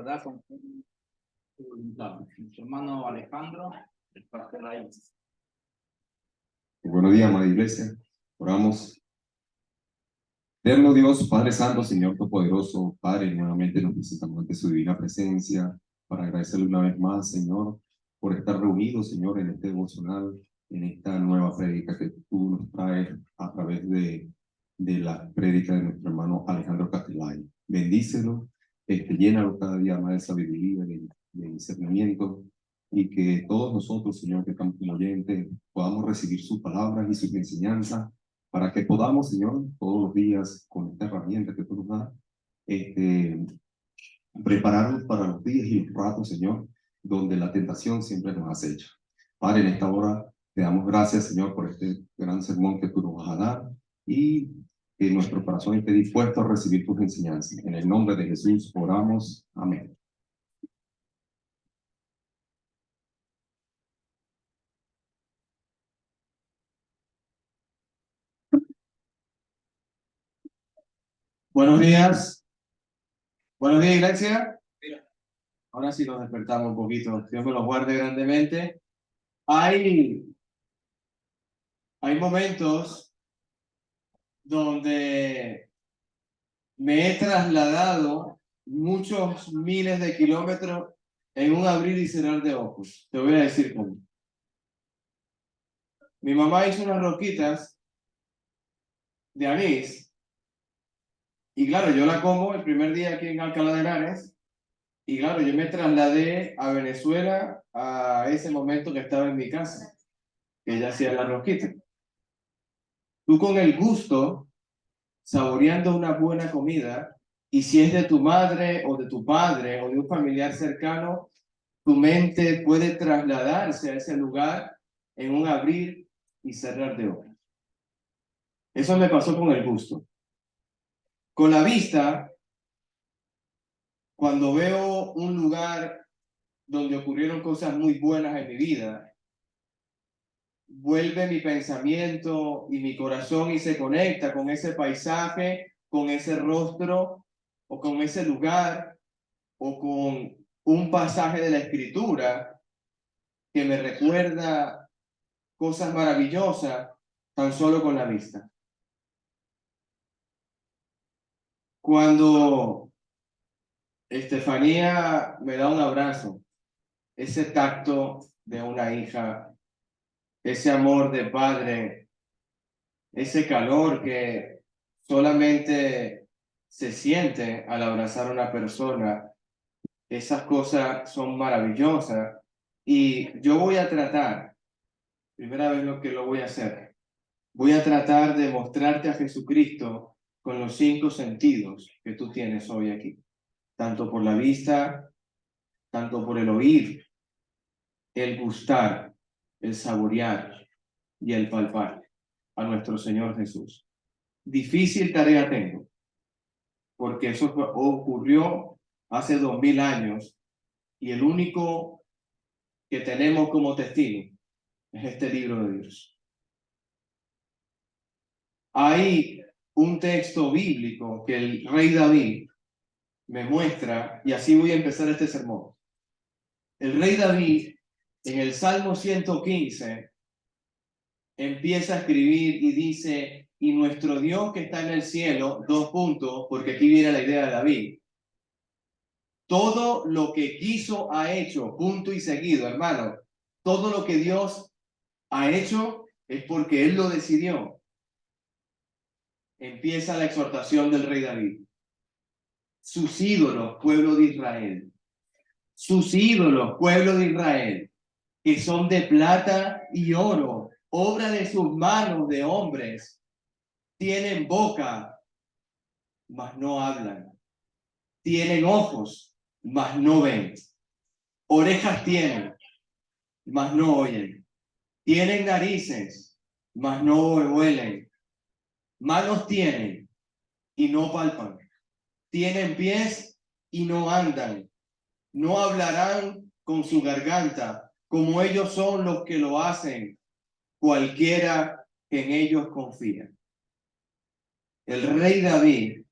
¿verdad? Con su voluntad. Nuestro hermano Alejandro, el pastor ahí. Buenos días, amada iglesia. Oramos. Eterno Dios, Padre Santo, Señor Todopoderoso, Padre, nuevamente nos presentamos ante su divina presencia para agradecerle una vez más, Señor, por estar reunidos, Señor, en este devocional, en esta nueva prédica que tú nos traes a través de la prédica de nuestro hermano Alejandro Castelay. Bendícelo, llénalo cada día más de sabiduría, de discernimiento, y que todos nosotros, Señor, que estamos como oyentes, podamos recibir sus palabras y sus enseñanzas para que podamos, Señor, todos los días, con esta herramienta que tú nos das, prepararnos para los días y los ratos, Señor, donde la tentación siempre nos acecha. Padre, en esta hora te damos gracias, Señor, por este gran sermón que tú nos vas a dar y que nuestro corazón esté dispuesto a recibir tus enseñanzas. En el nombre de Jesús oramos. Amén. Buenos días. Buenos días, iglesia. Ahora sí nos despertamos un poquito. Dios me los guarde grandemente. Hay momentos donde me he trasladado muchos miles de kilómetros en un abrir y cerrar de ojos. Te voy a decir cómo. Mi mamá hizo unas rosquitas de anís y claro, yo la como el primer día aquí en Alcalá de Henares. Y claro, yo me trasladé a Venezuela a ese momento que estaba en mi casa, que ella hacía la rosquita. Tú con el gusto, saboreando una buena comida, y si es de tu madre o de tu padre o de un familiar cercano, tu mente puede trasladarse a ese lugar en un abrir y cerrar de ojos. Eso me pasó con el gusto. Con la vista, cuando veo un lugar donde ocurrieron cosas muy buenas en mi vida, vuelve mi pensamiento y mi corazón y se conecta con ese paisaje, con ese rostro o con ese lugar o con un pasaje de la escritura que me recuerda cosas maravillosas tan solo con la vista. Cuando Estefanía me da un abrazo, ese tacto de una hija, ese amor de padre, ese calor que solamente se siente al abrazar a una persona, esas cosas son maravillosas. Y yo voy a tratar, primera vez lo que lo voy a hacer, voy a tratar de mostrarte a Jesucristo con los 5 sentidos que tú tienes hoy aquí, tanto por la vista, tanto por el oír, el gustar, el saborear y el palpar a nuestro Señor Jesús. Difícil tarea tengo, porque eso ocurrió hace 2000 años y el único que tenemos como testigo es este libro de Dios. Hay un texto bíblico que el rey David me muestra, y así voy a empezar este sermón. El rey David, en el Salmo 115, empieza a escribir y dice: y nuestro Dios que está en el cielo, 2 puntos, porque aquí viene la idea de David. Todo lo que quiso ha hecho, punto y seguido, hermano. Todo lo que Dios ha hecho es porque Él lo decidió. Empieza la exhortación del rey David. Sus ídolos, pueblo de Israel. Sus ídolos, pueblo de Israel, que son de plata y oro, obra de sus manos de hombres, tienen boca, mas no hablan. Tienen ojos, mas no ven. Orejas tienen, mas no oyen. Tienen narices, mas no huelen. Manos tienen y no palpan. Tienen pies y no andan. No hablarán con su garganta, como ellos son los que lo hacen, cualquiera que en ellos confía. El rey David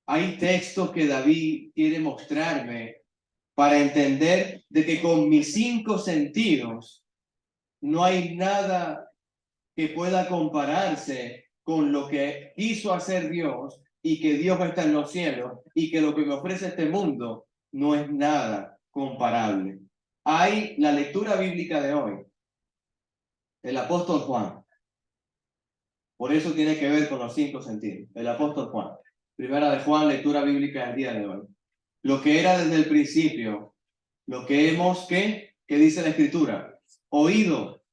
Hay textos que David quiere mostrarme para entender de que con mis 5 sentidos no hay nada que pueda compararse con lo que quiso hacer Dios y que Dios está en los cielos y que lo que me ofrece este mundo no es nada comparable. Hay la lectura bíblica de hoy, el apóstol Juan. Por eso tiene que ver con los 5 sentidos. El apóstol Juan. Primera de Juan, lectura bíblica del día de hoy. Lo que era desde el principio, lo que hemos, ¿qué dice la Escritura? Oído,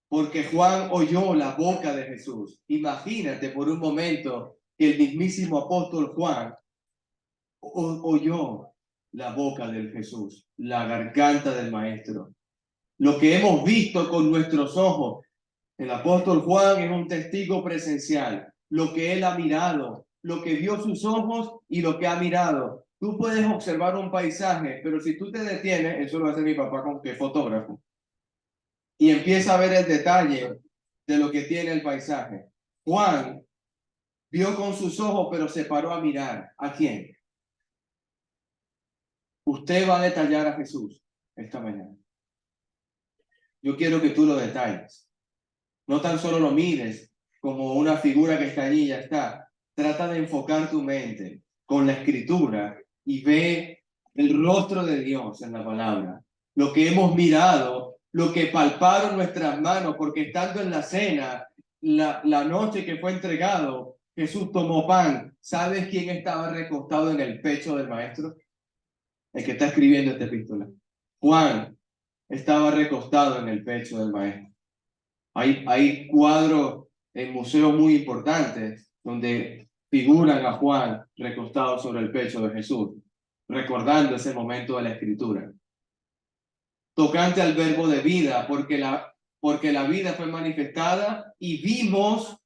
porque Juan oyó la boca de Jesús. Imagínate por un momento que el mismísimo apóstol Juan oyó la boca del Jesús, la garganta del Maestro. Lo que hemos visto con nuestros ojos. El apóstol Juan es un testigo presencial. Lo que él ha mirado, lo que vio sus ojos y lo que ha mirado. Tú puedes observar un paisaje, pero si tú te detienes, eso lo hace mi papá con que es fotógrafo, y empieza a ver el detalle de lo que tiene el paisaje. Juan vio con sus ojos, pero se paró a mirar. ¿A quién? Usted va a detallar a Jesús esta mañana. Yo quiero que tú lo detalles. No tan solo lo mires como una figura que está allí y ya está. Trata de enfocar tu mente con la Escritura y ve el rostro de Dios en la palabra. Lo que hemos mirado, lo que palparon nuestras manos, porque estando en la cena, la noche que fue entregado, Jesús tomó pan. ¿Sabes quién estaba recostado en el pecho del Maestro? El que está escribiendo esta epístola. Juan estaba recostado en el pecho del Maestro. Hay cuadros en museos muy importantes donde figuran a Juan recostado sobre el pecho de Jesús, recordando ese momento de la Escritura. Tocante al verbo de vida, porque la vida fue manifestada y vimos,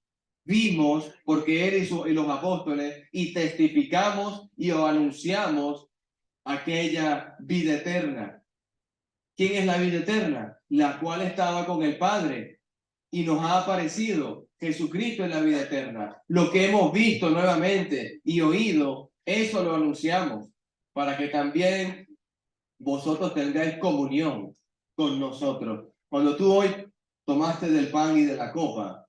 porque él y los apóstoles, y testificamos y anunciamos aquella vida eterna. ¿Quién es la vida eterna? La cual estaba con el Padre y nos ha aparecido. Jesucristo es la vida eterna. Lo que hemos visto nuevamente y oído, eso lo anunciamos, para que también vosotros tengáis comunión con nosotros. Cuando tú hoy tomaste del pan y de la copa,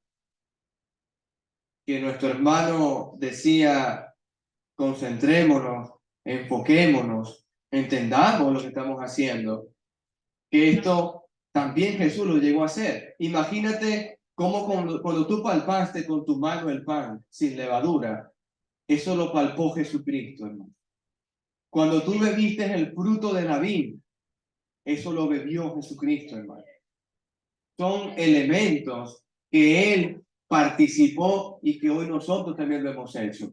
que nuestro hermano decía, concentrémonos, enfoquémonos, entendamos lo que estamos haciendo, que esto también Jesús lo llegó a hacer. Imagínate cómo cuando tú palpaste con tu mano el pan sin levadura, eso lo palpó Jesucristo, hermano. Cuando tú bebiste el fruto de la vid, eso lo bebió Jesucristo, hermano. Son elementos que Él participó y que hoy nosotros también lo hemos hecho.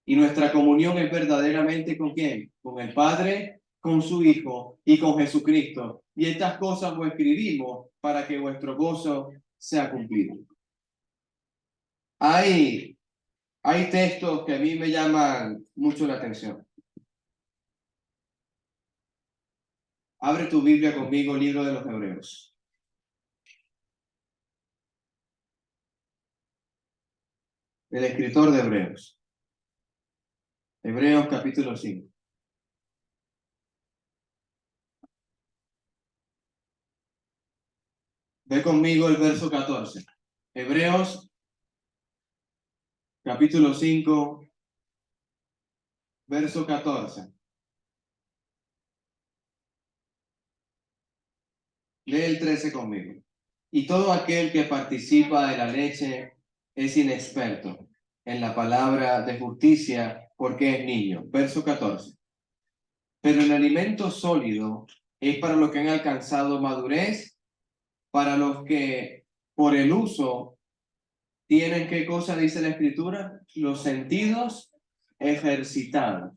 Y nuestra comunión es verdaderamente ¿con quién? Con el Padre, con su Hijo y con Jesucristo. Y estas cosas lo escribimos para que vuestro gozo sea cumplido. Hay textos que a mí me llaman mucho la atención. Abre tu Biblia conmigo, libro de los Hebreos. El escritor de Hebreos. Hebreos capítulo 5. Ve conmigo el verso 14. Hebreos capítulo 5, verso 14. Lee el 13 conmigo. Y todo aquel que participa de la leche es inexperto en la palabra de justicia porque es niño. Verso 14. Pero el alimento sólido es para los que han alcanzado madurez, para los que por el uso tienen, ¿qué cosa dice la Escritura? Los sentidos ejercitados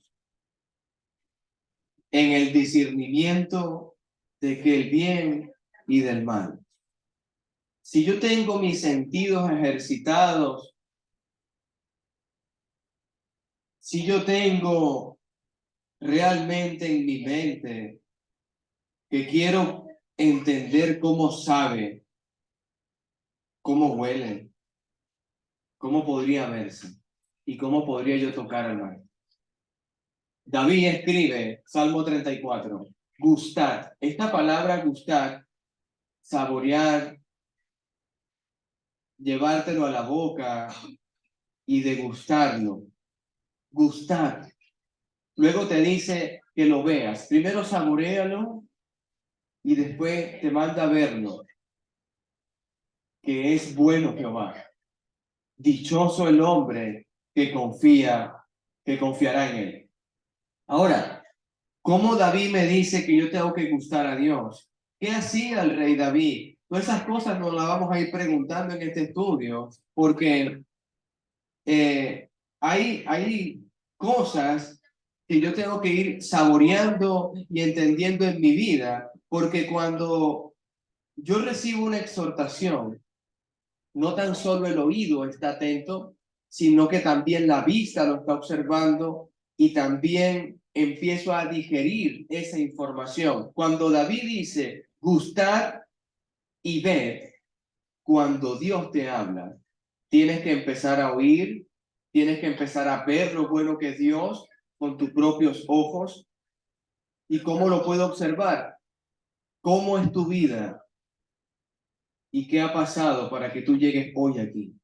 en el discernimiento de que el bien y del mal. Si yo tengo mis sentidos ejercitados, si yo tengo realmente en mi mente que quiero entender cómo sabe, cómo huele, cómo podría verse, ¿Y cómo podría yo tocar al mar? David escribe, Salmo 34, gustar. Esta palabra gustar, saborear, llevártelo a la boca y degustarlo. Gustar. Luego te dice que lo veas. Primero saboréalo y después te manda a verlo. Que es bueno Jehová. Dichoso el hombre que confiará en él. Ahora, ¿cómo David me dice que yo tengo que gustar a Dios? ¿Qué hacía el rey David? Todas esas cosas nos las vamos a ir preguntando en este estudio, porque hay cosas que yo tengo que ir saboreando y entendiendo en mi vida, porque cuando yo recibo una exhortación, no tan solo el oído está atento, sino que también la vista lo está observando y también empiezo a digerir esa información. Cuando David dice gustar y ver, cuando Dios te habla, tienes que empezar a oír, tienes que empezar a ver lo bueno que es Dios con tus propios ojos. ¿Y cómo lo puedo observar? ¿Cómo es tu vida? ¿Y qué ha pasado para que tú llegues hoy aquí?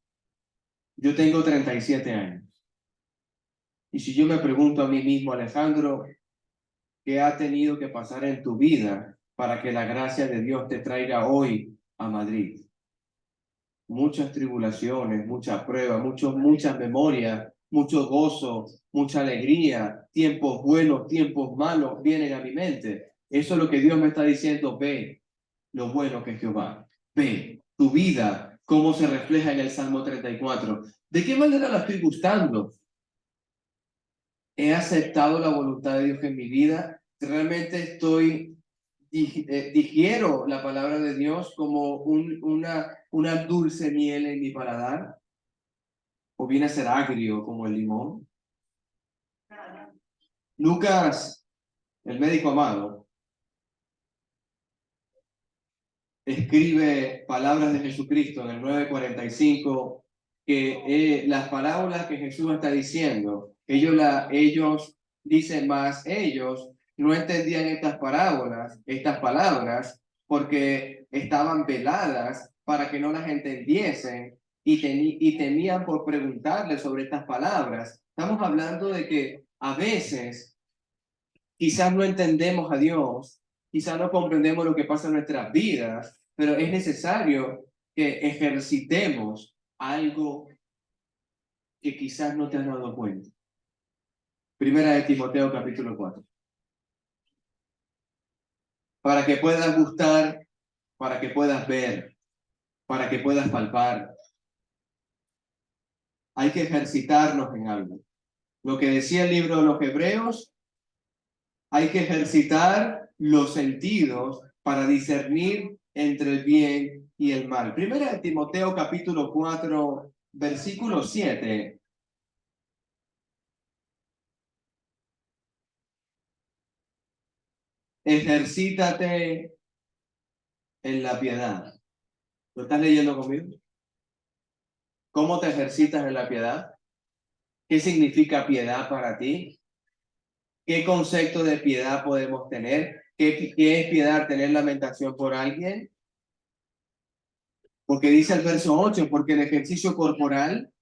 Yo tengo 37 años. Y si yo me pregunto a mí mismo, Alejandro, ¿qué ha tenido que pasar en tu vida para que la gracia de Dios te traiga hoy a Madrid? Muchas tribulaciones, muchas pruebas, muchas memorias, mucho gozo, mucha alegría, tiempos buenos, tiempos malos vienen a mi mente. Eso es lo que Dios me está diciendo. Ve lo bueno que es Jehová. Ve tu vida, cómo se refleja en el Salmo 34. ¿De qué manera la estoy gustando? ¿He aceptado la voluntad de Dios en mi vida? ¿Realmente digiero la palabra de Dios como una dulce miel en mi paladar? ¿O viene a ser agrio como el limón? Lucas, el médico amado, escribe palabras de Jesucristo en el 9:45, que las parábolas que Jesús está diciendo, ellos dicen más, ellos no entendían estas palabras, porque estaban veladas para que no las entendiesen y temían por preguntarle sobre estas palabras. Estamos hablando de que a veces quizás no entendemos a Dios, quizás no comprendemos lo que pasa en nuestras vidas, pero es necesario que ejercitemos algo que quizás no te has dado cuenta. Primera de Timoteo capítulo 4. Para que puedas gustar, para que puedas ver, para que puedas palpar. Hay que ejercitarnos en algo. Lo que decía el libro de los Hebreos, hay que ejercitar los sentidos para discernir entre el bien y el mal. Primera de Timoteo capítulo 4, versículo 7. Ejercítate en la piedad. ¿Lo estás leyendo conmigo? ¿Cómo te ejercitas en la piedad? ¿Qué significa piedad para ti? ¿Qué concepto de piedad podemos tener? ¿Qué es piedad? ¿Tener lamentación por alguien? Porque dice el verso 8, porque el ejercicio corporal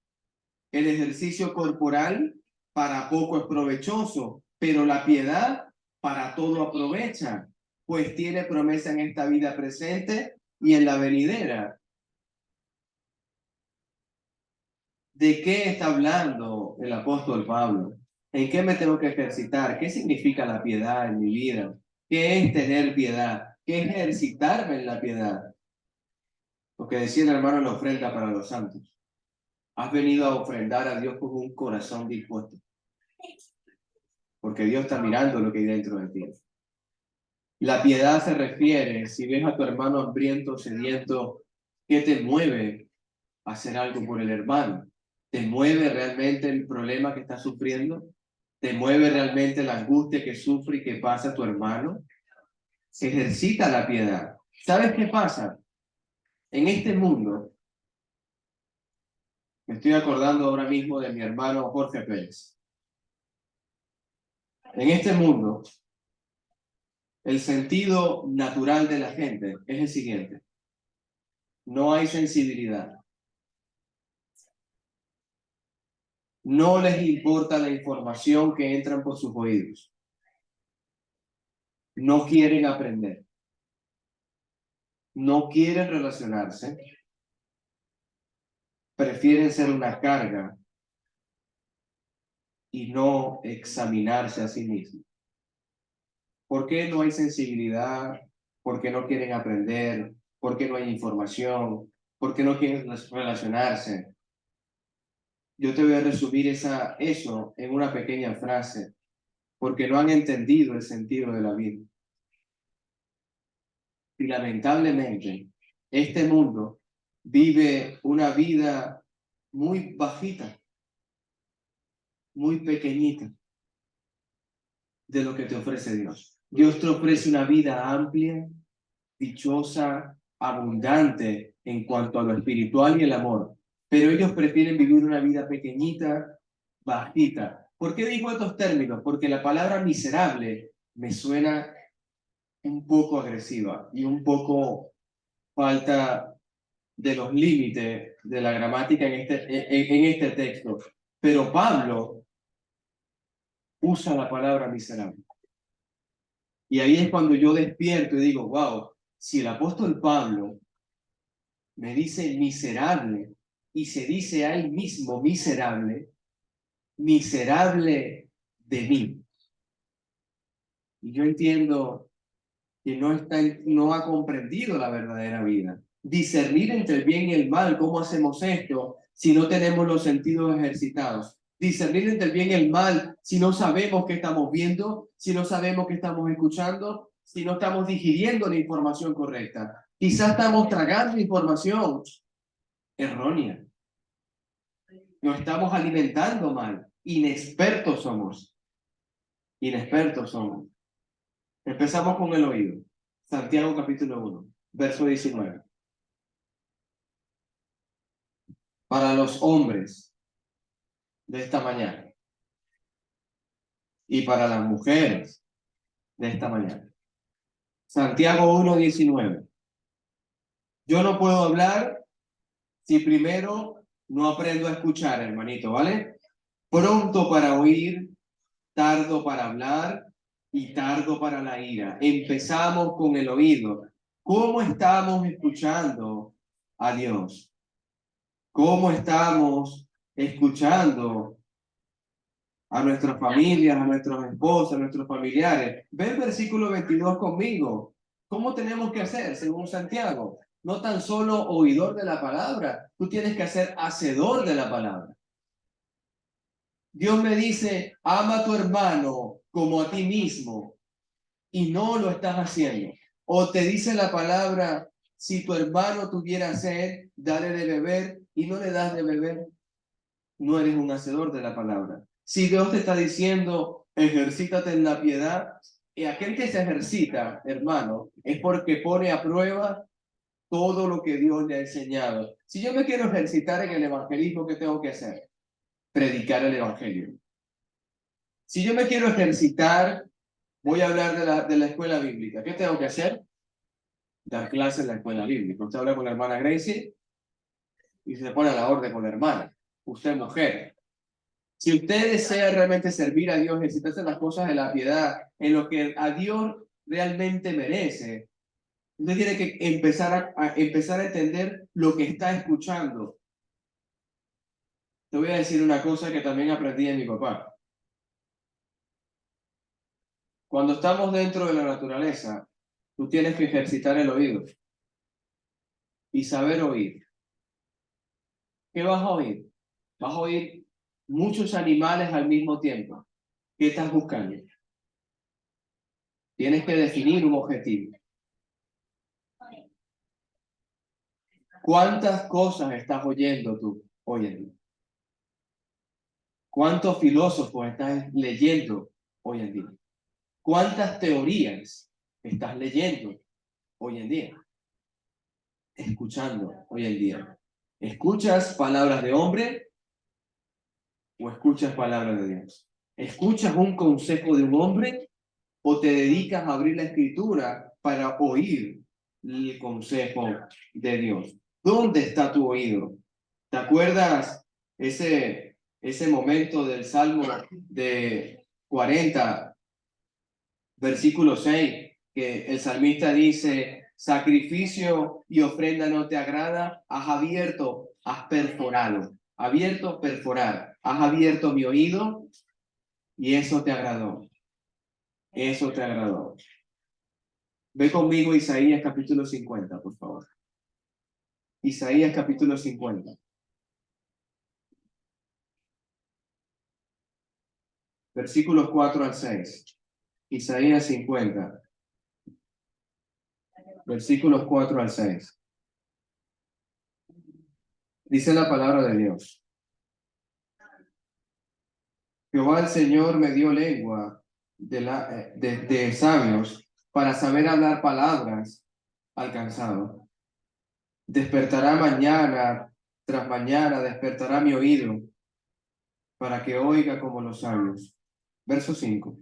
para poco es provechoso, pero la piedad para todo aprovecha, pues tiene promesa en esta vida presente y en la venidera. ¿De qué está hablando el apóstol Pablo? ¿En qué me tengo que ejercitar? ¿Qué significa la piedad en mi vida? ¿Qué es tener piedad? ¿Qué es ejercitarme en la piedad? Lo que decía el hermano en la ofrenda para los santos. Has venido a ofrendar a Dios con un corazón dispuesto, porque Dios está mirando lo que hay dentro de ti. La piedad se refiere, si ves a tu hermano hambriento, sediento, ¿qué te mueve a hacer algo por el hermano? ¿Te mueve realmente el problema que está sufriendo? ¿Te mueve realmente la angustia que sufre y que pasa tu hermano? Se ejercita la piedad. ¿Sabes qué pasa? En este mundo Me estoy acordando ahora mismo de mi hermano Jorge Pérez. En este mundo, el sentido natural de la gente es el siguiente. No hay sensibilidad. No les importa la información que entran por sus oídos. No quieren aprender. No quieren relacionarse. Prefieren ser una carga y no examinarse a sí mismos. ¿Por qué no hay sensibilidad? ¿Por qué no quieren aprender? ¿Por qué no hay información? ¿Por qué no quieren relacionarse? Yo te voy a resumir eso en una pequeña frase, porque no han entendido el sentido de la vida. Y lamentablemente, este mundo vive una vida muy bajita, muy pequeñita de lo que te ofrece Dios. Dios te ofrece una vida amplia, dichosa, abundante en cuanto a lo espiritual y el amor. Pero ellos prefieren vivir una vida pequeñita, bajita. ¿Por qué digo estos términos? Porque la palabra miserable me suena un poco agresiva y un poco falta de los límites de la gramática en este texto. Pero Pablo usa la palabra miserable. Y ahí es cuando yo despierto y digo, wow, si el apóstol Pablo me dice miserable y se dice a él mismo miserable, miserable de mí. Y yo entiendo que no ha comprendido la verdadera vida. Discernir entre el bien y el mal, ¿cómo hacemos esto si no tenemos los sentidos ejercitados? Discernir entre el bien y el mal si no sabemos qué estamos viendo, si no sabemos qué estamos escuchando, si no estamos digiriendo la información correcta. Quizás estamos tragando información errónea. Nos estamos alimentando mal. Inexpertos somos. Inexpertos somos. Empezamos con el oído. Santiago capítulo 1, verso 19. Para los hombres de esta mañana y para las mujeres de esta mañana. Santiago 1, 19. Yo no puedo hablar si primero no aprendo a escuchar, hermanito, ¿vale? Pronto para oír, tardo para hablar y tardo para la ira. Empezamos con el oído. ¿Cómo estamos escuchando a Dios? ¿Cómo estamos escuchando a nuestras familias, a nuestros esposos, a nuestros familiares? Ve el versículo 22 conmigo. ¿Cómo tenemos que hacer según Santiago? No tan solo oidor de la palabra, tú tienes que ser hacedor de la palabra. Dios me dice, ama a tu hermano como a ti mismo, y no lo estás haciendo. O te dice la palabra, si tu hermano tuviera sed, dale de beber, y no le das de beber, no eres un hacedor de la palabra. Si Dios te está diciendo, ejercítate en la piedad, y aquel que se ejercita, hermano, es porque pone a prueba todo lo que Dios le ha enseñado. Si yo me quiero ejercitar en el evangelismo, ¿qué tengo que hacer? Predicar el evangelio. Si yo me quiero ejercitar, voy a hablar de la escuela bíblica. ¿Qué tengo que hacer? Dar clases en la escuela bíblica. Usted habla con la hermana Gracie y se pone a la orden con la hermana. Usted mujer. Si usted desea realmente servir a Dios, ejercitarse en las cosas de la piedad, en lo que a Dios realmente merece, usted tiene que empezar a entender lo que está escuchando. Te voy a decir una cosa que también aprendí de mi papá. Cuando estamos dentro de la naturaleza, tú tienes que ejercitar el oído y saber oír. ¿Qué vas a oír? Vas a oír muchos animales al mismo tiempo. ¿Qué estás buscando? Tienes que definir un objetivo. ¿Cuántas cosas estás oyendo tú hoy en día? ¿Cuántos filósofos estás leyendo hoy en día? ¿Cuántas teorías estás leyendo hoy en día? Escuchando hoy en día. ¿Escuchas palabras de hombre o escuchas palabras de Dios? ¿Escuchas un consejo de un hombre o te dedicas a abrir la escritura para oír el consejo de Dios? ¿Dónde está tu oído? ¿Te acuerdas ese momento del Salmo de 40, versículo 6, que el salmista dice: sacrificio y ofrenda no te agrada, has perforado, abierto, perforar, has abierto mi oído y eso te agradó, eso te agradó. Ve conmigo Isaías capítulo 50, por favor. Isaías capítulo 50. Versículos 4 al 6. Isaías 50. Versículos 4 al 6. Dice la palabra de Dios: Jehová el Señor me dio lengua de sabios para saber hablar palabras al cansado. Despertará mañana tras mañana, despertará mi oído para que oiga como los sabios. Verso 5.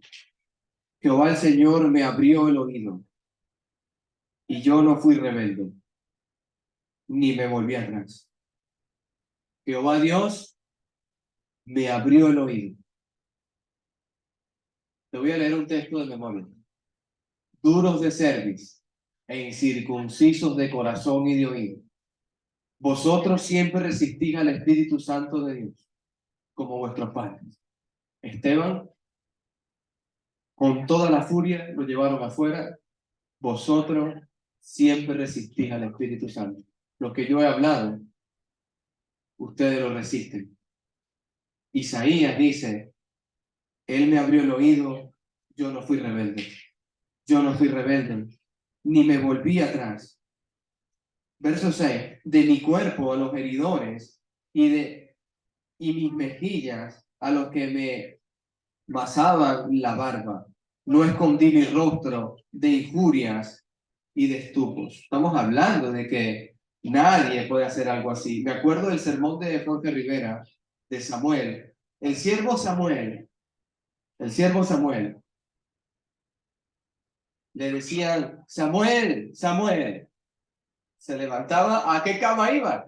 Jehová el Señor me abrió el oído y yo no fui rebelde, ni me volví atrás. Jehová Dios me abrió el oído. Te voy a leer un texto de memoria. Duros de cerviz e incircuncisos de corazón y de oído. Vosotros siempre resistís al Espíritu Santo de Dios, como vuestros padres. Esteban, con toda la furia, lo llevaron afuera. Vosotros siempre resistís al Espíritu Santo. Lo que yo he hablado, ustedes lo resisten. Isaías dice: Él me abrió el oído, yo no fui rebelde. Yo no fui rebelde, ni me volví atrás. Verso 6. De mi cuerpo a los heridores y mis mejillas a los que me masaban la barba. No escondí mi rostro de injurias y de estupos. Estamos hablando de que nadie puede hacer algo así. Me acuerdo del sermón de Jorge Rivera, de Samuel. El siervo Samuel, le decían: Samuel, Samuel. Se levantaba. ¿A qué cama iba?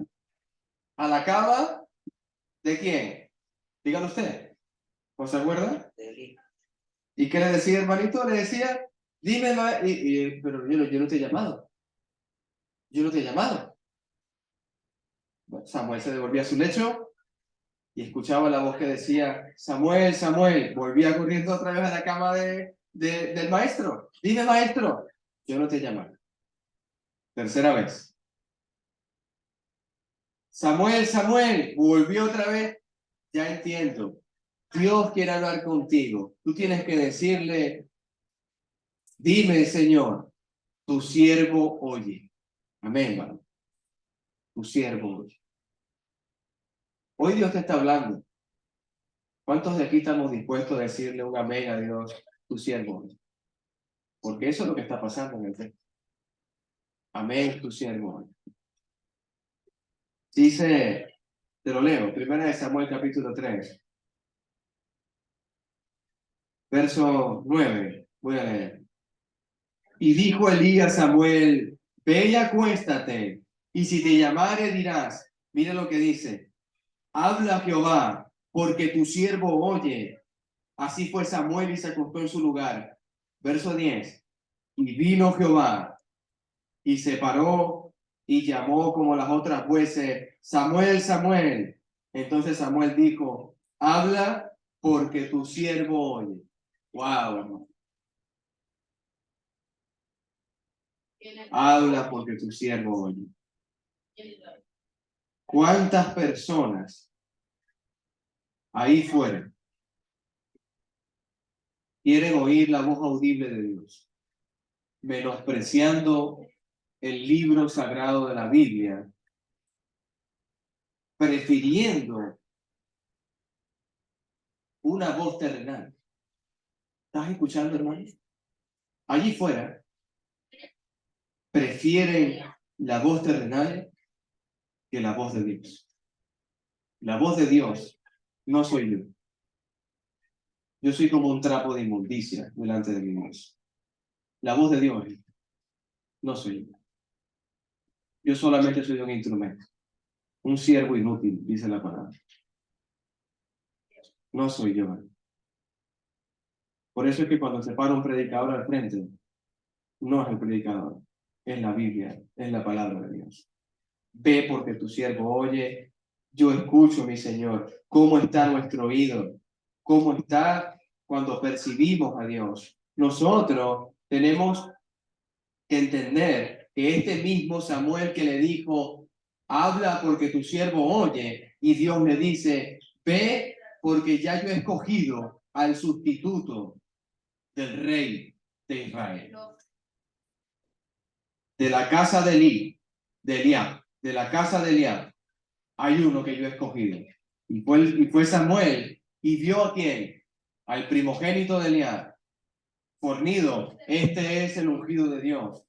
¿A la cama de quién? Dígalo usted. ¿No se acuerda? ¿Y qué le decía, hermanito? Le decía: dime, pero yo no te he llamado. Yo no te he llamado. Bueno, Samuel se devolvía a su lecho y escuchaba la voz que decía: Samuel, Samuel. Volvía corriendo otra vez a la cama del maestro. Dime, maestro. Yo no te he llamado. Tercera vez. Samuel, Samuel. Volvió otra vez. Ya entiendo. Dios quiere hablar contigo. Tú tienes que decirle: dime, Señor, tu siervo oye. Amén, hermano. Tu siervo oye. Hoy Dios te está hablando. ¿Cuántos de aquí estamos dispuestos a decirle un amén a Dios, tu siervo oye? Porque eso es lo que está pasando en el texto. Amén, tu siervo oye. Dice, te lo leo, 1 Samuel capítulo 3, verso 9. Voy a leer. Y dijo Elías a Samuel: ve y acuéstate, y si te llamare dirás, mira lo que dice: habla Jehová, porque tu siervo oye. Así fue Samuel y se acostó en su lugar. Verso 10. Y vino Jehová y se paró y llamó como las otras veces: Samuel, Samuel. Entonces Samuel dijo: habla, porque tu siervo oye. Wow, hermano. Habla, porque tu siervo oye. ¿Cuántas personas ahí fuera quieren oír la voz audible de Dios, menospreciando el libro sagrado de la Biblia, prefiriendo una voz terrenal? ¿Estás escuchando, hermano? Allí fuera prefieren la voz terrenal que la voz de Dios. La voz de Dios no soy yo. Yo soy como un trapo de inmundicia delante de mi Dios. La voz de Dios no soy yo. Yo solamente soy un instrumento, un siervo inútil, dice la palabra. No soy yo. Por eso es que cuando se para un predicador al frente, no es el predicador, es la Biblia, es la palabra de Dios. Ve porque tu siervo oye, yo escucho, mi Señor, cómo está nuestro oído, cómo está cuando percibimos a Dios. Nosotros tenemos que entender que este mismo Samuel que le dijo, habla porque tu siervo oye, y Dios le dice, ve porque ya yo he escogido al sustituto del rey de Israel. De la casa de Eliab, de la casa de Eliab, hay uno que yo he escogido. Y fue Samuel, y vio a quién, al primogénito de Eliab, fornido, este es el ungido de Dios.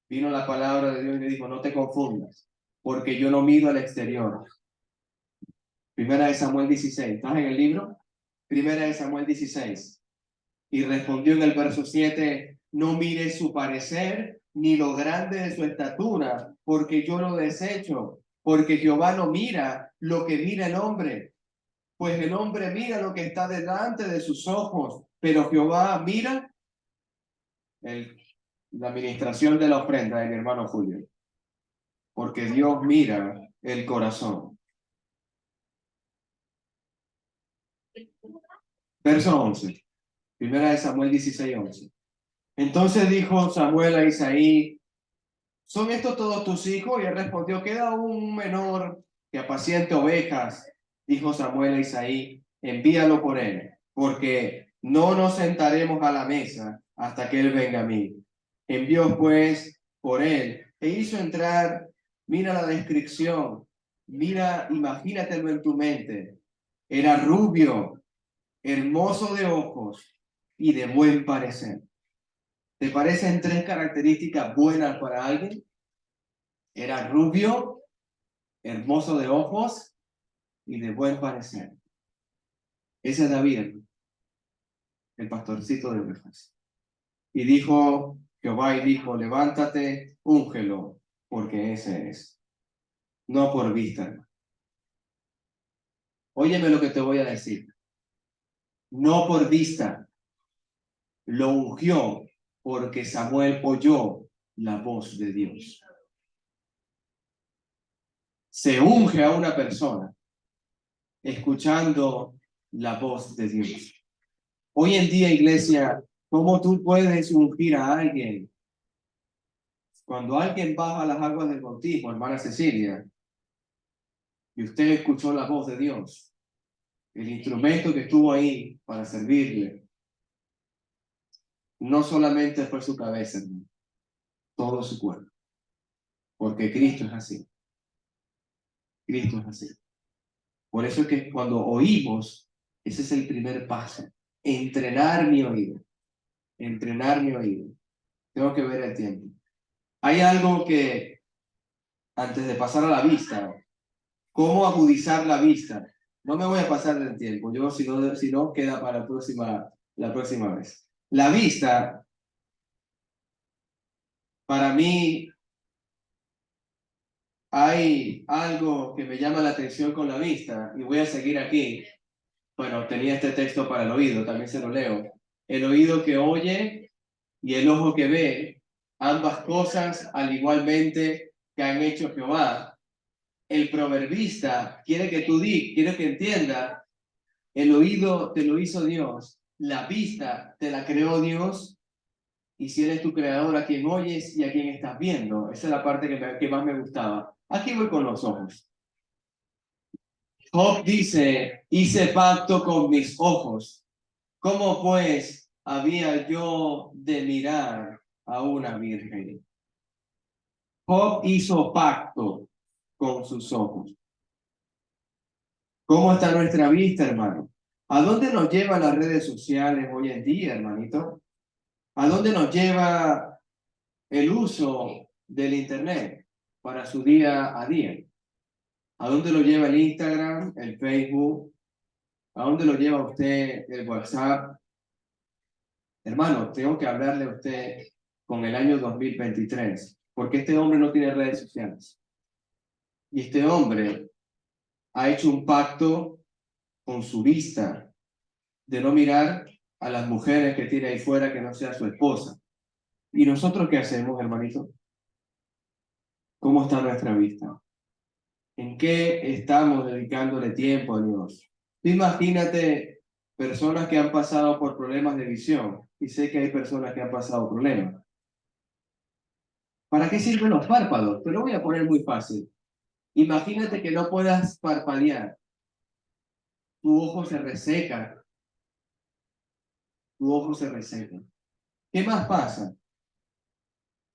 Vino la palabra de Dios y le dijo, no te confundas, porque yo no miro al exterior. Primera de Samuel 16, ¿estás en el libro? Primera de Samuel 16. Y respondió en el verso 7, no mires su parecer, ni lo grande de su estatura, porque yo lo desecho, porque Jehová no mira lo que mira el hombre, pues el hombre mira lo que está delante de sus ojos, pero Jehová mira la administración de la ofrenda de mi hermano Julio, porque Dios mira el corazón. Verso 11, primera de Samuel 16, 11. Entonces dijo Samuel a Isaí, ¿son estos todos tus hijos? Y él respondió, queda un menor que apaciente ovejas. Dijo Samuel a Isaí, envíalo por él, porque no nos sentaremos a la mesa hasta que él venga a mí. Envió pues por él e hizo entrar, mira la descripción, mira, imagínatelo en tu mente. Era rubio, hermoso de ojos y de buen parecer. ¿Te parecen tres características buenas para alguien? Era rubio, hermoso de ojos y de buen parecer. Ese es David, el pastorcito de ovejas. Y dijo Jehová y dijo, levántate, úngelo, porque ese es. No por vista. Óyeme lo que te voy a decir. No por vista. Lo ungió porque Samuel oyó la voz de Dios. Se unge a una persona escuchando la voz de Dios. Hoy en día, iglesia, ¿cómo tú puedes ungir a alguien? Cuando alguien baja las aguas del bautismo, hermana Cecilia, y usted escuchó la voz de Dios, el instrumento que estuvo ahí para servirle, no solamente fue su cabeza, hermano, todo su cuerpo. Porque Cristo es así. Cristo es así. Por eso es que cuando oímos, ese es el primer paso. Entrenar mi oído. Entrenar mi oído. Tengo que ver el tiempo. Hay algo que, antes de pasar a la vista, ¿cómo agudizar la vista? No me voy a pasar del tiempo. Yo, si no queda para la próxima vez. La vista, para mí, hay algo que me llama la atención con la vista, y voy a seguir aquí. Bueno, tenía este texto para el oído, también se lo leo. El oído que oye y el ojo que ve, ambas cosas al igualmente que han hecho Jehová. El proverbista quiere que entienda, el oído te lo hizo Dios, la vista te la creó Dios, y si eres tu creador, a quien oyes y a quien estás viendo. Esa es la parte que más me gustaba. Aquí voy con los ojos. Job dice, hice pacto con mis ojos. ¿Cómo pues había yo de mirar a una virgen? Job hizo pacto con sus ojos. ¿Cómo está nuestra vista, hermano? ¿A dónde nos llevan las redes sociales hoy en día, hermanito? ¿A dónde nos lleva el uso del Internet para su día a día? ¿A dónde lo lleva el Instagram, el Facebook? ¿A dónde lo lleva usted el WhatsApp? Hermano, tengo que hablarle a usted con el año 2023, porque este hombre no tiene redes sociales. Y este hombre ha hecho un pacto con su vista de no mirar a las mujeres que tiene ahí fuera que no sea su esposa. ¿Y nosotros qué hacemos, hermanito? ¿Cómo está nuestra vista? ¿En qué estamos dedicándole tiempo a Dios? Imagínate personas que han pasado por problemas de visión, y sé que hay personas que han pasado problemas. ¿Para qué sirven los párpados? Te lo voy a poner muy fácil. Imagínate que no puedas parpadear, tu ojo se reseca, tu ojo se reseca. ¿Qué más pasa?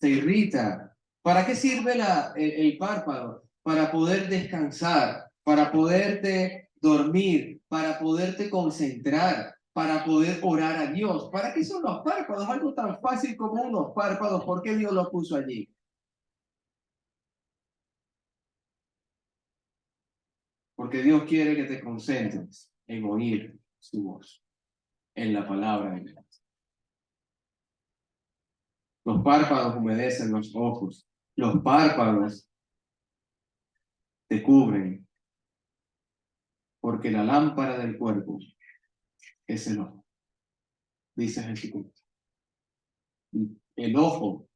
Se irrita. ¿Para qué sirve el párpado? Para poder descansar, para poderte dormir, para poderte concentrar, para poder orar a Dios. ¿Para qué son los párpados? Algo tan fácil como unos párpados. ¿Por qué Dios los puso allí? Porque Dios quiere que te concentres en oír su voz, en la palabra de Dios. Los párpados humedecen los ojos. Los párpados te cubren, porque la lámpara del cuerpo es el ojo, dice Jesucristo. El ojo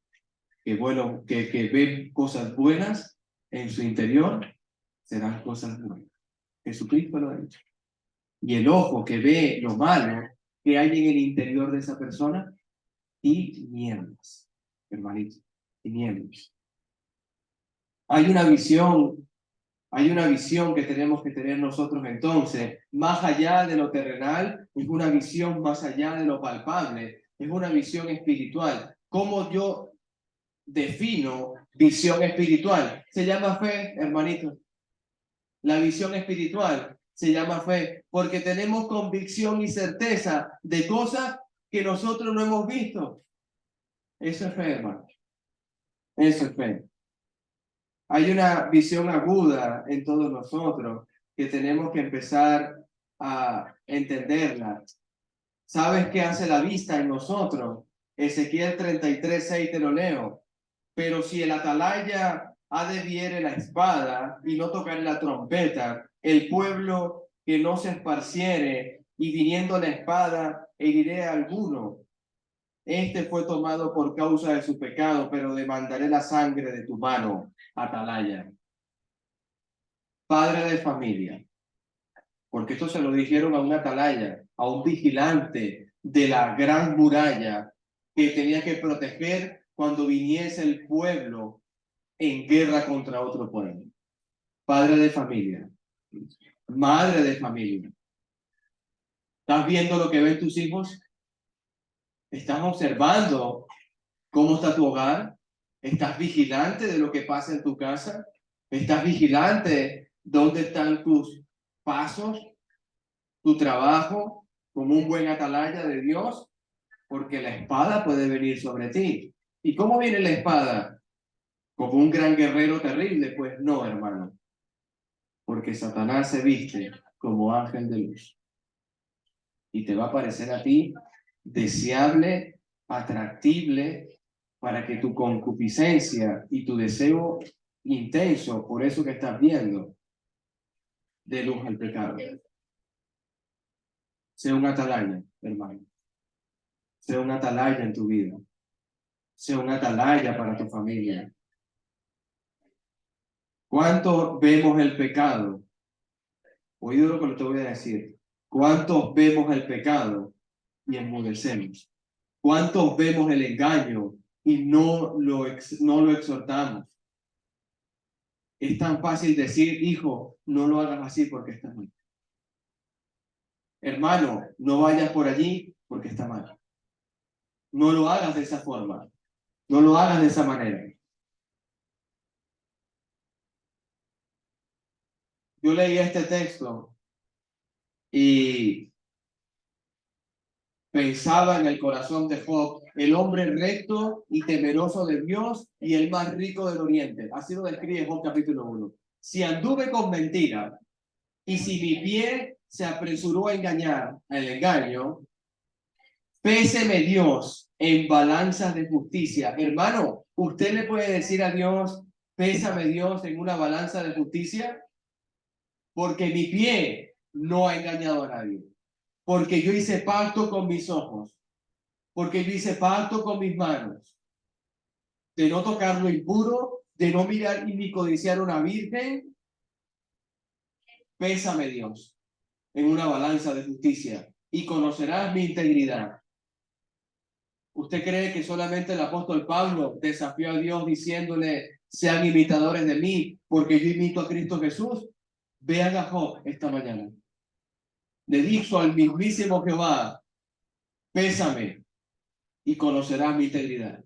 que ve cosas buenas en su interior, serán cosas buenas. Jesucristo lo ha dicho. Y el ojo que ve lo malo que hay en el interior de esa persona, tinieblas, hermanito, tinieblas. Hay una visión que tenemos que tener nosotros entonces, más allá de lo terrenal, es una visión más allá de lo palpable, es una visión espiritual. ¿Cómo yo defino visión espiritual? Se llama fe, hermanito. La visión espiritual se llama fe, porque tenemos convicción y certeza de cosas que nosotros no hemos visto. Eso es fe, hermano. Eso es fe. Hay una visión aguda en todos nosotros que tenemos que empezar a entenderla. ¿Sabes qué hace la vista en nosotros? Ezequiel 33:6 te lo leo. Pero si el atalaya ha de viere la espada y no tocar la trompeta, el pueblo que no se esparciere y viniendo la espada heriré a alguno. Este fue tomado por causa de su pecado, pero demandaré la sangre de tu mano, atalaya. Padre de familia, porque esto se lo dijeron a un atalaya, a un vigilante de la gran muralla que tenía que proteger cuando viniese el pueblo en guerra contra otro pueblo. Padre de familia, madre de familia, ¿estás viendo lo que ven tus hijos? ¿Estás observando cómo está tu hogar? ¿Estás vigilante de lo que pasa en tu casa? ¿Estás vigilante dónde están tus pasos, tu trabajo, como un buen atalaya de Dios? Porque la espada puede venir sobre ti. ¿Y cómo viene la espada? ¿Como un gran guerrero terrible? Pues no, hermano. Porque Satanás se viste como ángel de luz. Y te va a parecer a ti deseable, atractible, para que tu concupiscencia y tu deseo intenso, por eso que estás viendo, dé luz al pecado. Sea un atalaya, hermano. Sea un atalaya en tu vida. Sea un atalaya para tu familia. ¿Cuánto vemos el pecado? Oído lo que te voy a decir. ¿Cuántos vemos el pecado y enmudecemos? ¿Cuántos vemos el engaño y no lo exhortamos? Es tan fácil decir, hijo, no lo hagas así porque está mal. Hermano, no vayas por allí porque está mal. No lo hagas de esa forma. No lo hagas de esa manera. Yo leí este texto y pensaba en el corazón de Job, el hombre recto y temeroso de Dios y el más rico del oriente. Así lo describe Job capítulo 1. si anduve con mentira, y si mi pie se apresuró a engañar, al engaño, péseme Dios en balanzas de justicia. Hermano, ¿usted le puede decir a Dios, pésame Dios en una balanza de justicia? Porque mi pie no ha engañado a nadie. Porque yo hice pacto con mis ojos. Porque yo hice pacto con mis manos. De no tocar lo impuro, de no mirar ni codiciar una virgen. Pésame Dios en una balanza de justicia y conocerás mi integridad. ¿Usted cree que solamente el apóstol Pablo desafió a Dios diciéndole, sean imitadores de mí, porque yo imito a Cristo Jesús? Vean a Job esta mañana. Le dijo al mismísimo Jehová, pésame y conocerás mi integridad.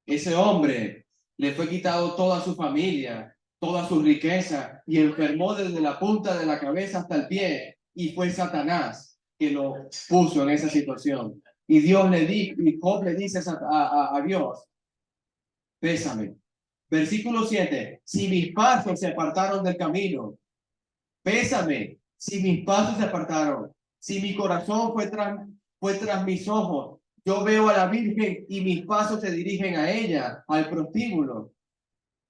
Ese hombre le fue quitado toda su familia, toda su riqueza, y enfermó desde la punta de la cabeza hasta el pie, y fue Satanás que lo puso en esa situación. Y Dios le dijo, y Job le dice a Dios, pésame. Versículo 7, si mis pasos se apartaron del camino, pésame, si mis pasos se apartaron, si mi corazón fue tras mis ojos, yo veo a la Virgen y mis pasos se dirigen a ella, al prostíbulo,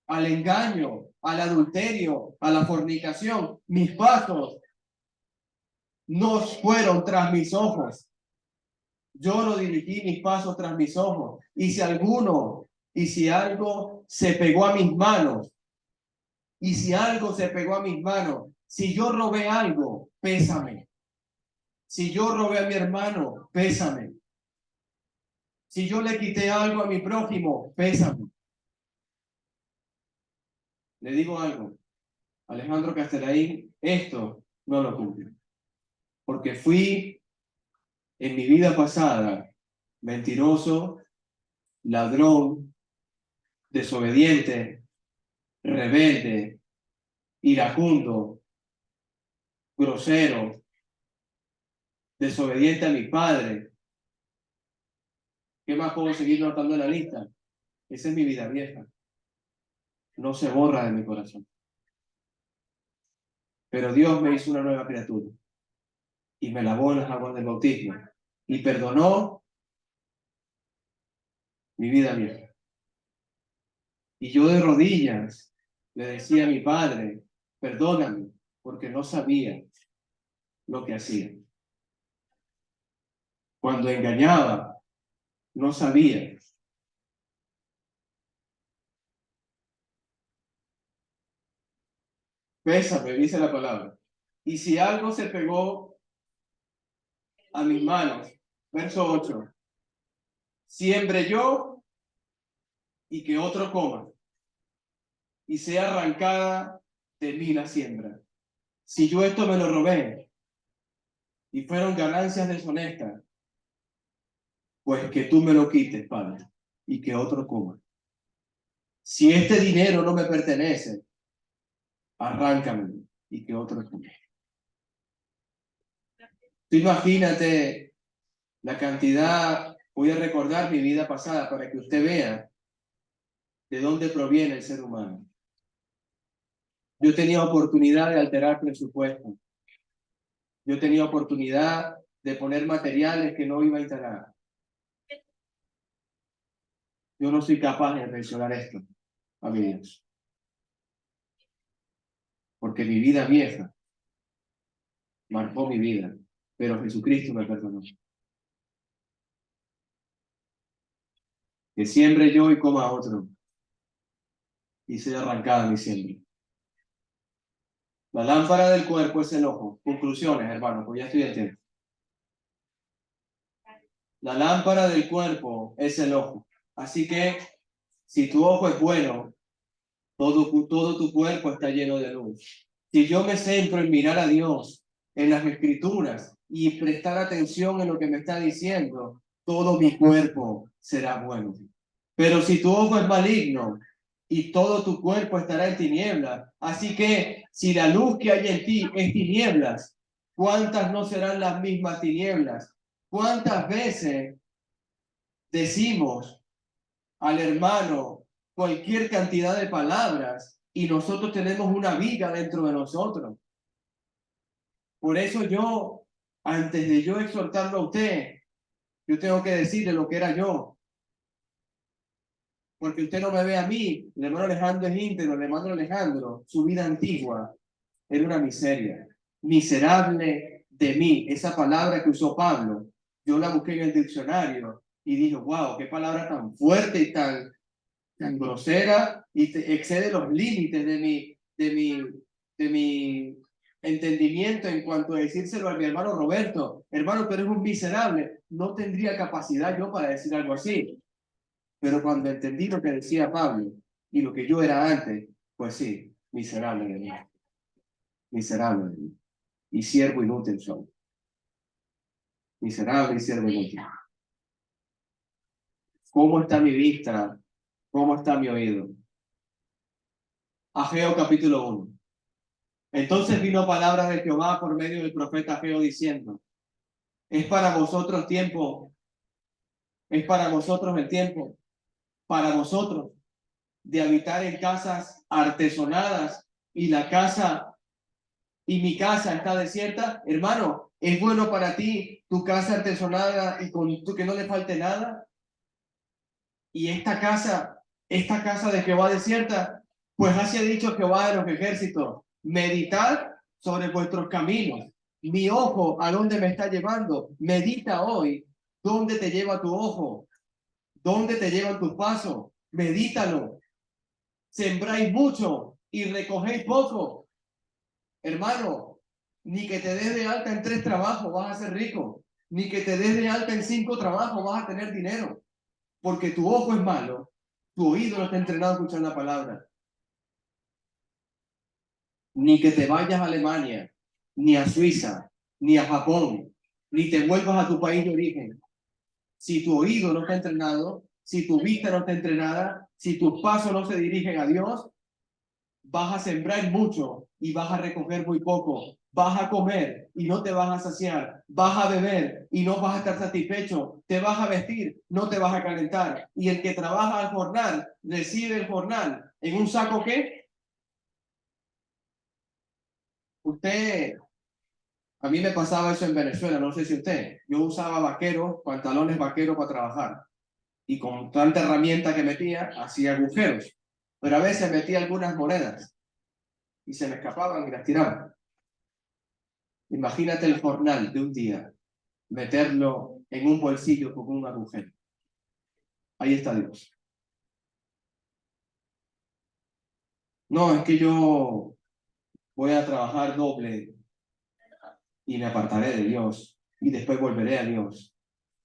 al engaño, al adulterio, a la fornicación. Mis pasos no fueron tras mis ojos. Yo no dirigí mis pasos tras mis ojos. Y si algo se pegó a mis manos, si yo robé algo, pésame. Si yo robé a mi hermano, pésame. Si yo le quité algo a mi prójimo, pésame. Le digo algo, Alejandro Castelaín, esto no lo cumple. Porque fui en mi vida pasada mentiroso, ladrón, desobediente, rebelde, iracundo, grosero, desobediente a mi padre. ¿Qué más puedo seguir notando en la lista? Esa es mi vida vieja. No se borra de mi corazón. Pero Dios me hizo una nueva criatura y me lavó en las aguas del bautismo y perdonó mi vida vieja. Y yo de rodillas le decía a mi padre, perdóname, porque no sabía lo que hacía. Cuando engañaba, no sabía. Pésame, dice la palabra. Y si algo se pegó a mis manos, verso 8, siembre yo y que otro coma, y sea arrancada de mí la siembra. Si yo esto me lo robé y fueron ganancias deshonestas, pues que tú me lo quites, Padre, y que otro coma. Si este dinero no me pertenece, arráncame y que otro coma. Tú imagínate la cantidad, voy a recordar mi vida pasada para que usted vea de dónde proviene el ser humano. Yo tenía oportunidad de alterar presupuesto. Yo tenía oportunidad de poner materiales que no iba a instalar. Yo no soy capaz de mencionar esto a mi Dios. Porque mi vida vieja marcó mi vida, pero Jesucristo me perdonó. Que siembre yo y coma otro, y sea arrancada mi siembra. La lámpara del cuerpo es el ojo. Conclusiones, hermano, pues ya estoy en tiempo. La lámpara del cuerpo es el ojo. Así que, si tu ojo es bueno, todo tu cuerpo está lleno de luz. Si yo me centro en mirar a Dios, en las Escrituras, y prestar atención en lo que me está diciendo, todo mi cuerpo será bueno. Pero si tu ojo es maligno, y todo tu cuerpo estará en tinieblas. Así que, si la luz que hay en ti es tinieblas, ¿cuántas no serán las mismas tinieblas? ¿Cuántas veces decimos al hermano, cualquier cantidad de palabras y nosotros tenemos una viga dentro de nosotros. Por eso yo, antes de yo exhortarlo a usted, yo tengo que decirle lo que era yo. Porque usted no me ve a mí, el hermano Alejandro es íntegro, el hermano Alejandro, su vida antigua era una miseria. Miserable de mí, esa palabra que usó Pablo, yo la busqué en el diccionario y dije, wow, qué palabra tan fuerte y tan grosera y excede los límites de mi entendimiento en cuanto a decírselo a mi hermano Roberto. Hermano, pero es un miserable. No tendría capacidad yo para decir algo así. Pero cuando entendí lo que decía Pablo y lo que yo era antes, pues sí, miserable de mí. Miserable de mí. Y siervo inútil soy. Miserable y siervo inútil. ¿Cómo está mi vista? ¿Cómo está mi oído? Ageo capítulo 1. Entonces vino palabra de Jehová por medio del profeta Ageo diciendo, es para vosotros tiempo, es para vosotros el tiempo, para vosotros de habitar en casas artesonadas y mi casa está desierta. Hermano, ¿es bueno para ti tu casa artesonada y con tu que no le falte nada? Y esta casa de Jehová desierta, pues así ha dicho Jehová de los ejércitos, meditad sobre vuestros caminos. Mi ojo, ¿a dónde me está llevando? Medita hoy, ¿dónde te lleva tu ojo? ¿Dónde te llevan tus pasos? Medítalo. Sembráis mucho y recogéis poco. Hermano, ni que te des de alta en 3 trabajos vas a ser rico, ni que te des de alta en 5 trabajos vas a tener dinero, porque tu ojo es malo, tu oído no está entrenado a escuchar la palabra. Ni que te vayas a Alemania, ni a Suiza, ni a Japón, ni te vuelvas a tu país de origen. Si tu oído no está entrenado, si tu vista no está entrenada, si tus pasos no se dirigen a Dios, vas a sembrar mucho y vas a recoger muy poco. Vas a comer y no te vas a saciar. Vas a beber y no vas a estar satisfecho. Te vas a vestir, no te vas a calentar. Y el que trabaja al jornal, recibe el jornal. ¿En un saco qué? Usted, a mí me pasaba eso en Venezuela, no sé si usted. Yo usaba vaqueros, pantalones vaqueros para trabajar. Y con tanta herramienta que metía, hacía agujeros. Pero a veces metía algunas monedas y se me escapaban y las tiraba. Imagínate el jornal de un día, meterlo en un bolsillo con un agujero. Ahí está Dios. No, es que yo voy a trabajar doble y me apartaré de Dios y después volveré a Dios.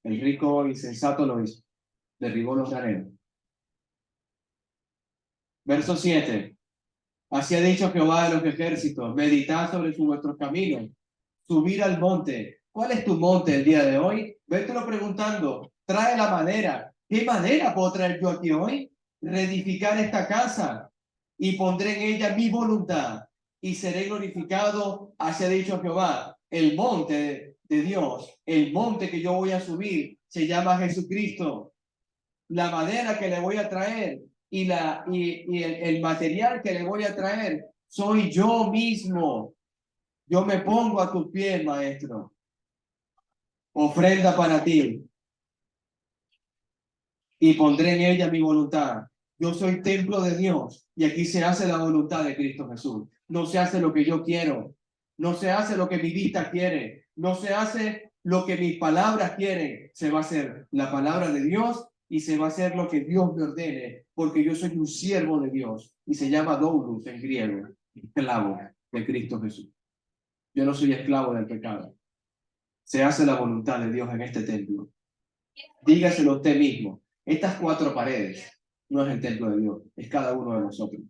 El rico insensato lo hizo, derribó los graneros. Verso 7. Así ha dicho Jehová de los ejércitos, meditad sobre vuestros caminos, subir al monte. ¿Cuál es tu monte el día de hoy? Vételo preguntando, trae la madera. ¿Qué madera puedo traer yo aquí hoy? Reedificar esta casa y pondré en ella mi voluntad y seré glorificado, así ha dicho Jehová. El monte de Dios, el monte que yo voy a subir, se llama Jesucristo. La madera que le voy a traer y el material que le voy a traer soy yo mismo. Yo me pongo a tus pies, maestro. Ofrenda para ti. Y pondré en ella mi voluntad. Yo soy templo de Dios y aquí se hace la voluntad de Cristo Jesús. No se hace lo que yo quiero. No se hace lo que mi vista quiere. No se hace lo que mis palabras quieren. Se va a hacer la palabra de Dios y se va a hacer lo que Dios me ordene, porque yo soy un siervo de Dios y se llama doulos en griego, esclavo de Cristo Jesús. Yo no soy esclavo del pecado. Se hace la voluntad de Dios en este templo. Dígaselo usted mismo. Estas 4 paredes no es el templo de Dios, es cada uno de nosotros.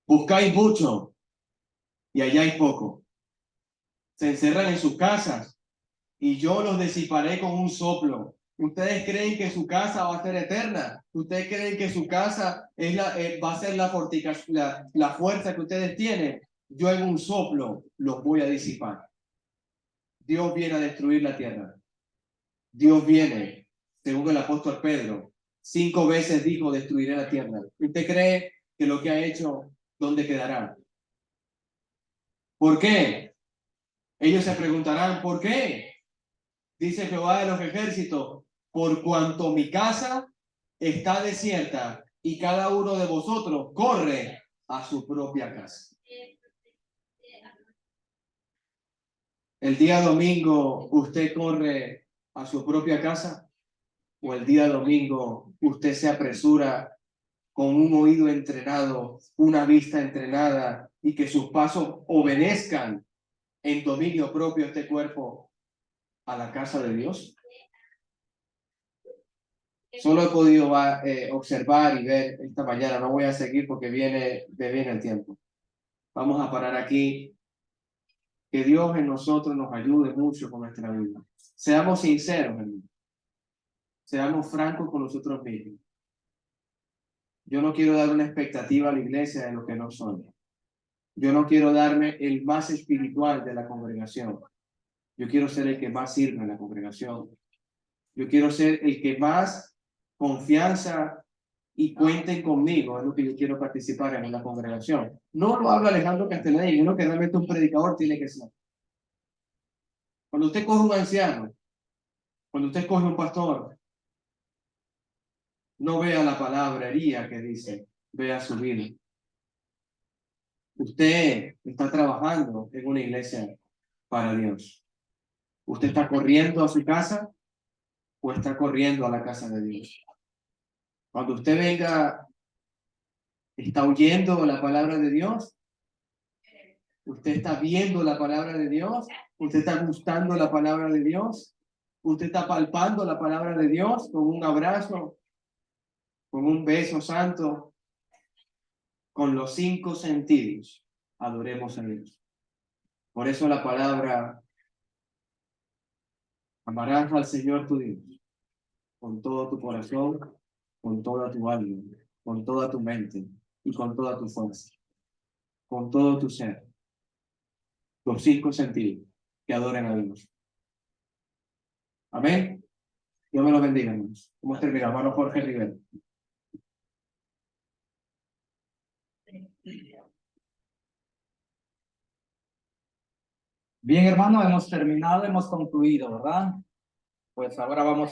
Buscáis mucho y halláis poco. Se encerran en sus casas y yo los disiparé con un soplo. ¿Ustedes creen que su casa va a ser eterna? ¿Ustedes creen que su casa va a ser la fuerza que ustedes tienen? Yo en un soplo los voy a disipar. Dios viene a destruir la tierra. Dios viene, según el apóstol Pedro, 5 veces dijo, destruiré la tierra. ¿Usted cree que lo que ha hecho, dónde quedará? ¿Por qué? Ellos se preguntarán, ¿por qué? Dice Jehová de los ejércitos, por cuanto mi casa está desierta y cada uno de vosotros corre a su propia casa. El día domingo usted corre a su propia casa, o el día domingo usted se apresura con un oído entrenado, una vista entrenada, y que sus pasos obedezcan en dominio propio este cuerpo a la casa de Dios. Solo he podido observar y ver esta mañana. No voy a seguir porque viene el tiempo. Vamos a parar aquí. Que Dios en nosotros nos ayude mucho con nuestra vida. Seamos sinceros, hermano. Seamos francos con nosotros mismos. Yo no quiero dar una expectativa a la iglesia de lo que no soy. Yo no quiero darme el más espiritual de la congregación. Yo quiero ser el que más sirve en la congregación. Yo quiero ser el que más confianza y cuenten conmigo, es lo que yo quiero participar en una congregación. No lo habla Alejandro Castellani, uno que realmente un predicador tiene que ser. Cuando usted coge un anciano, cuando usted coge un pastor, no vea la palabrería que dice, vea su vida. Usted está trabajando en una iglesia para Dios. ¿Usted está corriendo a su casa o está corriendo a la casa de Dios? Cuando usted venga, ¿está oyendo la palabra de Dios? ¿Usted está viendo la palabra de Dios? ¿Usted está gustando la palabra de Dios? ¿Usted está palpando la palabra de Dios con un abrazo, con un beso santo? Con los 5 sentidos, adoremos a Dios. Por eso la palabra, amarás al Señor tu Dios con todo tu corazón, con toda tu alma, con toda tu mente y con toda tu fuerza, con todo tu ser. Los 5 sentidos que adoren a Dios. Amén. Dios me lo bendiga, hermanos. ¿Cómo termina? Hermano Jorge Rivera. Bien, hermano, hemos terminado, hemos concluido, ¿verdad? Pues ahora vamos